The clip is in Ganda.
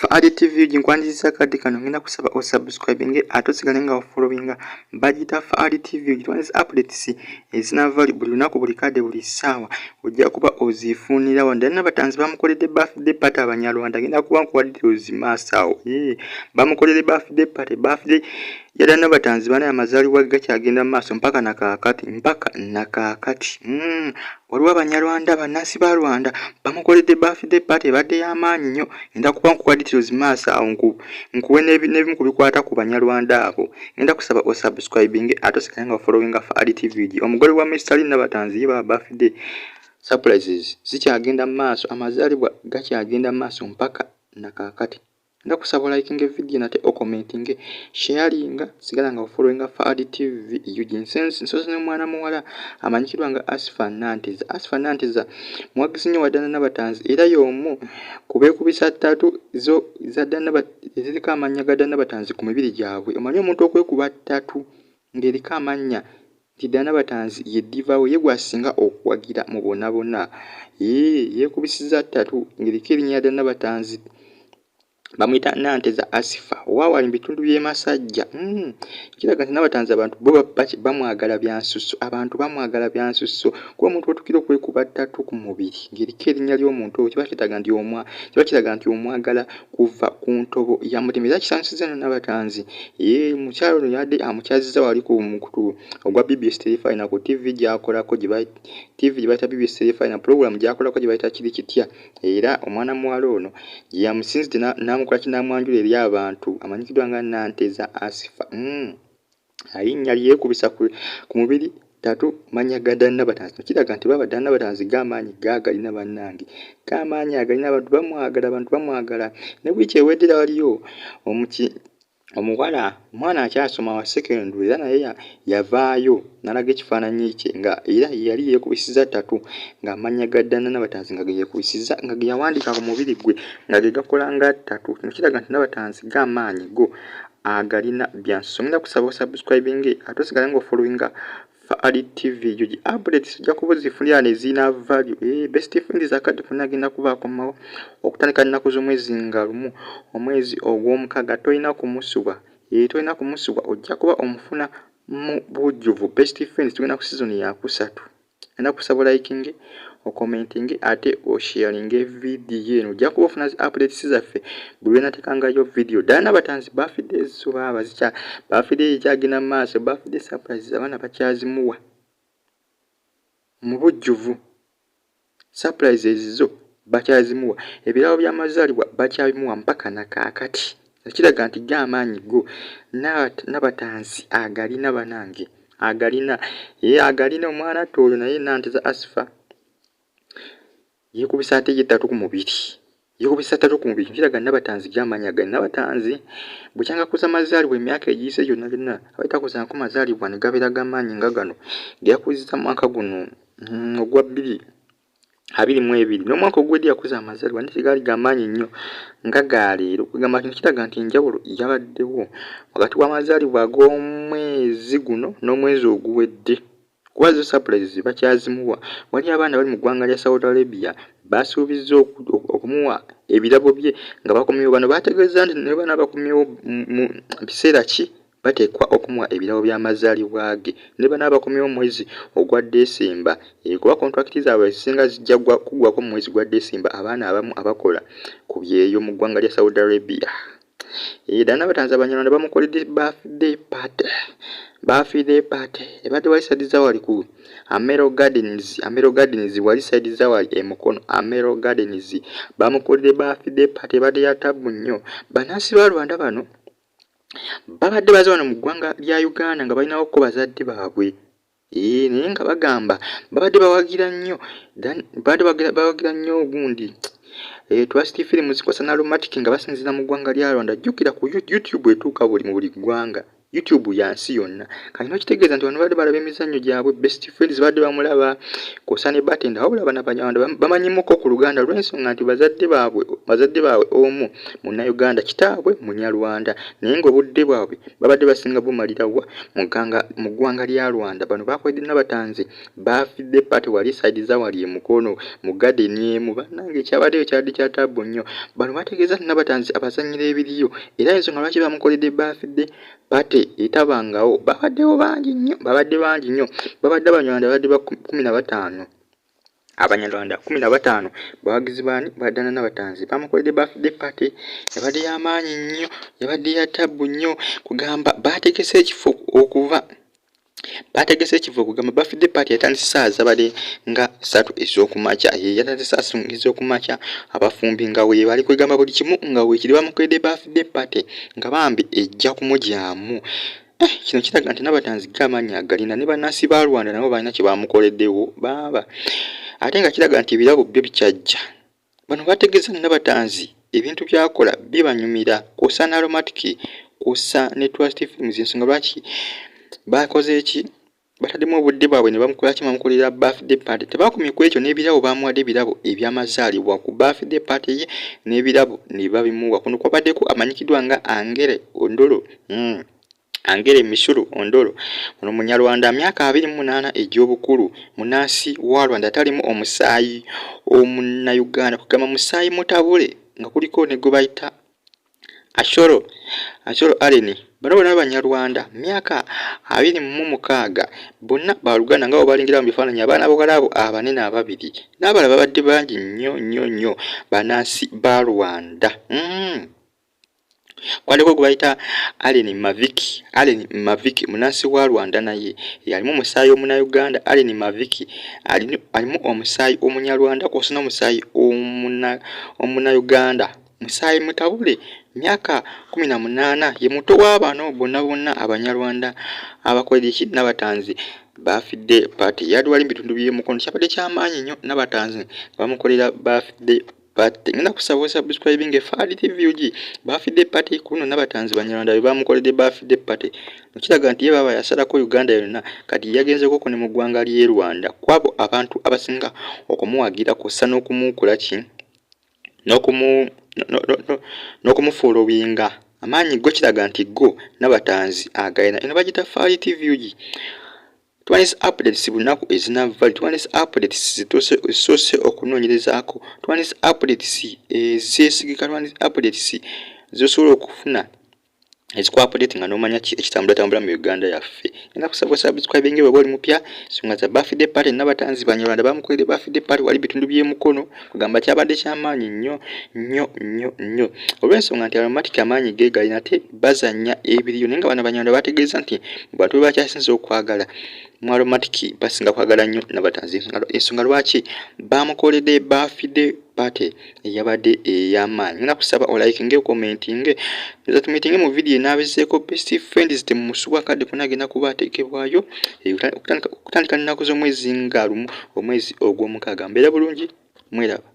Ebadde TV jinkwanjisa kati kano ngenda kusaba osubscribing atosigale nga ofollowinga bagita Ebadde TV jitwanisa updates ezinavali buli lunaku buli kade buli ssaawa ojja kuba ozifunira wano. Nabatanzi bamukoledde birthday party abanyarwanda ngenda kuba nkuwadde maasawo bamukoledde birthday party yada Nabatanzi bana amazaalibwa gakyagenda maaso mpaka nakakati waliwo abanyarwanda bannansi ba Rwanda bamukoledde birthday party ebadde y'amaanyi nnyo ngenda kuba nkuwadde maasawo nkuwe n'ebimu ku bikwata ku banyarwanda abo. Ngenda kusaba osubscribing atosigale nga ofollowinga Ebadde TV. Omugole wa Mr. Nabatanzi yiba birthday surprises zikyagenda maaso, amazaalibwa gakyagenda maaso mpaka nakakati. Ngenda kusaba liking video nate commenting sharing sigala nga ofollowinga Ebadde TV. Nsozi ne mwana muwala amanyikirwa nga Asfa Nanteza mwagizi nnyo wadda Nabatanzi era y'omu kubeekubisa ttatu zo eziriko amannya ga Nabatanzi ku mibiri gyabwe. Omanyi omuntu okwekuba ttatu ng'eriko amannya nti Nabatanzi ye diva we, ye gwasinga okuwagira mu bonna bonna. Yeekubisiza ttatu ng'eriko erinnya lya Nabatanzi. Bamuyita Nanteza Asfa waawali mu bitundu by'e Masajja. Kiraga nti Nabatanzi abantu bo bamwagala byansusso, abantu bamwagala byansusso kuba omuntu otukira okwekuba ttatu ku mubiri ng'eriko erinnya ly'omuntu oyo kiba kiraga nti omwagala kuva ku ntobo ya mutima. Era kisanyusiza no Nabatanzi mukyalo ono yadde amukyaziza wali ku mukutu ogwa BBS Telephone ku TV gy'akolako gye bayita BBS Telephone program gy'akolako gye bayita kiri kitya. Era omwana muwala ono gye yamusinzidde n'amukola kinamwanjula eri abantu amanyikiddwa nga Nanteza Asfa. Alinnya lyekubisa ku mubiri ttatu mannya ga Nabatanzi. Kiraga nti baba Nabatanzi g'amaanyi gaagalina bannange, g'amaanyi agalina, abantu bamwagala. Ne wiiki eweddera waliyo omuwala omwana akyasoma wa secondary era naye yavaayo n'alaga ekifaananyi kye nga era yali yeekubisiza ttatu ng'amannya ga Nabatanzi nga ge yeekubisiza nga ge yawandiika ku mubiri gwe nga ge gakola nga ttatu. Kino kiraga nti Nabatanzi g'amaanyi go agalina byansusso. Ngenda kusaba osubscribing atosigala nga ofollowinga Ebadde TV jo gi updates ojja kuba ozifunira nezina value. Best friend zakati konna agenda kubaako mawo okutandika nnaku z'omwezi nga lumu omwezi ogw'omukaaga tolina kumusuba. Tolina kumusuba ojja kuba omufuna mu bujjuvu. Best friends tugenda ku season ya kusatu. Ngenda kusaba liking commenting ate osharing video eno ojja kuba ofuna updates zaffe buli lwenatekangayo video. Ddala Nabatanzi birthday zo baba birthday ekyagenda maaso, birthday surprises abaana bakyazimuwa mu bujjuvu. Surprises zo bakyazimuwa, ebirabo by'amazaalibwa bakyabimuwa mpaka nakakati. Ekiraga nti g'amaanyi go Nabatanzi agalina banange, agalina omwana oyo naye Nanteza Asfa yeekubisa ate ye ttatu ku mubiri, yeekubisa ttatu ku mubiri. Kiraga Nabatanzi g'amaanyi agalina. Nabatanzi bukyanga kuza mazaalibwa emyaka egiyise gyonna abayita kuzanko mazaalibwa ne gabeera g'amaanyi nga gano geyakuziza mwaka guno ogwa 2022 n'omwaka ogwedde yakuza amazaalibwa naye tegaali g'amaanyi nnyo nga galeero. Kugamba kino kiraga nti enjawulo yabaddewo wakati w'amazaalibwa ag'omwezi guno n'omwezi oguwedde. Kuba zo surprises bakyazimuwa. Wali abaana bali mu ggwanga lya Saudi Arabia basuubizza okumuwa ebirabo bye nga bakomyewo. Bano bategeeza nti ne bana bakomyewo mu biseera ki bateekwa okumuwa ebirabo by'amazaalibwa ge. Ne bana bakomyewo mu mwezi ogwa Desemba kuba contract zaabwe ezisinga zijja kugwako mu mwezi gwa Desemba abaana abamu abakola ku byeyo mu ggwanga lya Saudi Arabia. Ddala Nabatanzi abanyarwanda bamukoledde birthday party ebadde wali side zawali ku Amero Gardens wali side zawali Mukono Amero Gardens bamukoledde birthday party ebadde ya tabu nnyo. Bannansi ba Rwanda bano babadde baza wano mu ggwanga lya Uganda nga balinawo ko bazadde baabwe naye nga bagamba babadde bawagira nnyo ogundi Trust Film zikosa na Romantic nga basinzira mu ggwanga lya Rwanda. Jjukira ku YouTube etuuka mu buli ggwanga. YouTube yansi yonna kati nokitegeeza nti bano badde balaba emizannyo gyabwe best friends badde bamulaba kosane batenda wabula bana Banyarwanda bamanyimuko ku Luganda lw'ensonga nti bazadde baabwe omu Munnayuganda kitaabwe Munyarwanda naye ng'obudde bwabwe babadde basinga bumalirawa mu ggwanga lya Rwanda. Bano bakoledde Nabatanzi baafidde party wali side za wali emukono mu garden emu bannange ekyabaddeyo kyadde kya ttabbu nnyo. Bano bategeeza nti Nabatanzi abazannyira ebiriyo era ensonga lwaki bamukoledde baafidde party etabangawo babaddewo bangi nnyo babadde Abanyarwanda babadde ba 15 Abanyarwanda 15 bawagizi baani baddana Nabatanzi bamukoledde birthday party yabadde y'amaanyi nnyo yabadde ya ttabbu nnyo kugamba baategese ekifo okuva kugamba birthday party yatandise saa zabadde nga 3 ez'okumakya yatandise saa 3 ez'okumakya abafumbi nga we bali kwegamba buli kimu nga weekiri bamukoledde birthday party nga bambi ejja kumugyamu. Kino kiraga nti Nabatanzi g'amaanyi agalina ne bannansi ba Rwanda nabo balina kye bamukoleddewo baba ate nga kiraga nti ebirabo byo bikyajja. Bano bategeeza Nabatanzi ebintu byakola bibanyumira kusa na aromatic kusa ne Trust Films ensonga lwaki bakoze eki bataddemu obudde bwabwe ne bamukola ki bamukolera birthday party. Tebakomye ku ekyo n'ebirabo bamuwadde ebirabo eby'amazaalibwa ku birthday party ye n'ebirabo ne babimuwa. Kuno kwabaddeko amanyikiddwa nga Angere Ondolo Angere Misuru Ondolo ono Munyarwanda myaka 28 egy'obukulu munansi wa Rwanda atalimu omusaayi omunnayuganda kugamba musaayi mutabule nga kuliko ne gwe bayita Ashoro Aleni. Bano bonna Banyarwanda myaka 26 bonna baluganda nga balingira mu bifaananyi abaana bogalabo abanene ababiri n'abalala babadde bangi nnyo banansi ba Rwanda. Kwandiko gwe bayita Aleni Maviki munansi wa Rwanda naye yalimu omusaayi omunnayuganda. Aleni Maviki alimu omusaayi omunyarwanda kw'osa n'omusaayi omunnayuganda musaayi mutabule myaka 18 ye muto w'abano bonna Abanyarwanda abakoledde ki Nabatanzi birthday party yali wali bitundu by'emukono kyabadde ky'amaanyi nnyo. Nabatanzi bamukolera birthday party ngenda kusaba subscribing Fadi TV uji birthday party kuno Nabatanzi Banyarwanda bamukoledde birthday party nokiraga nti ye baba yasalako Uganda yonna kati yagenzeko ko ne mu ggwanga ly'e Rwanda kwabo abantu abasinga okumuwagira kussa n'okumukola ki n'okumufollowinga amaanyi go kiraga nti go Nabatanzi agayina. Eno bagita Fadi TV uji Twanis updates bunaku ezinava Twanis updates zitose okunoonyerezaako Twanis updates zesigika Twanis updates zosobola okufuna ezikwa update nga nomanya ekitambula mu Uganda yaffe. Ngenda kusaba subscribing bwe bali mupya songa za birthday party Nabatanzi Banyarwanda bamukoledde birthday party wali bitundu by'emukono kugamba kyabadde ky'amaanyi nnyo olw'ensonga nti aromatic amaanyi ge galina te bazanya ebiriyo naye nga bano Banyarwanda bategeeza nti bantu bakyasinze okwagala mu aromatic basinga kwagala nnyo Nabatanzi. Ensonga lwaki bamukoledde birthday party yabadde ey'amaanyi. Ngenda kusaba olikinge commentinge meeting mu video n'abezeeko best friends temusuwa kadde kunagenda kuba ateekebwayo okutandika nnaku z'omwezi nga lumu omwezi ogw'omukaaga. Mbeera bulungi mweraba.